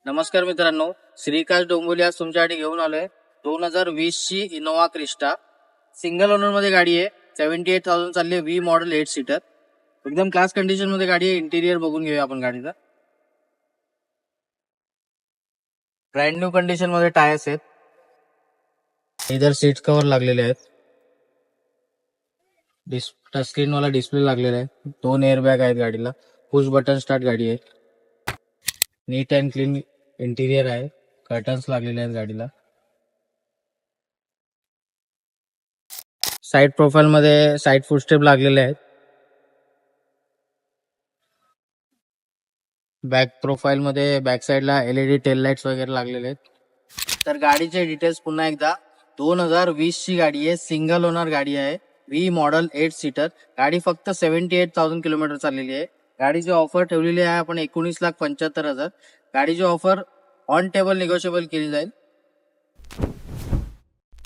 नमस्कार मित्रांनो, श्रीकांत डोंबिवली आज तुमच्यासाठी घेऊन आलोय 2020 ची इनोवा क्रिस्टा. सिंगल ओनर मध्ये गाडी आहे. 78,000 चालली आहे. V model 8 seater. एकदम क्लास कंडिशन मध्ये गाडी आहे. इंटिरियर बघून घेऊया आपण गाडीचा. ब्रँड न्यू कंडिशन मध्ये टायर्स आहेत. इधर सीट कव्हर लागलेले आहेत. टच स्क्रीन वाला डिस्प्ले लागलेला आहे. 2 एअरबॅग आहेत गाडीला. पुश बटन स्टार्ट गाडी आहे. नीट अँड क्लीन इंटिरियर आहे. कर्टन्स लागलेले आहेत गाडीला. साइड प्रोफाइल मध्ये साइड फुटस्टेप लागलेले आहेत. बॅक प्रोफाइल मध्ये बॅक साइडला LED टेल लाइट्स वगैरे लागलेले आहेत. तर गाडीचे डिटेल्स पुन्हा एकदा. 2020 ची गाडी आहे. सिंगल ओनर गाडी आहे. V model 8 seater. गाडी फक्त 78,000 किलोमीटर चाललेली आहे. गाडीची ऑफर ठेवलेली आहे आपण 19,75,000. गाडीची ऑफर ऑन टेबल निगोशिएबल केली जाईल.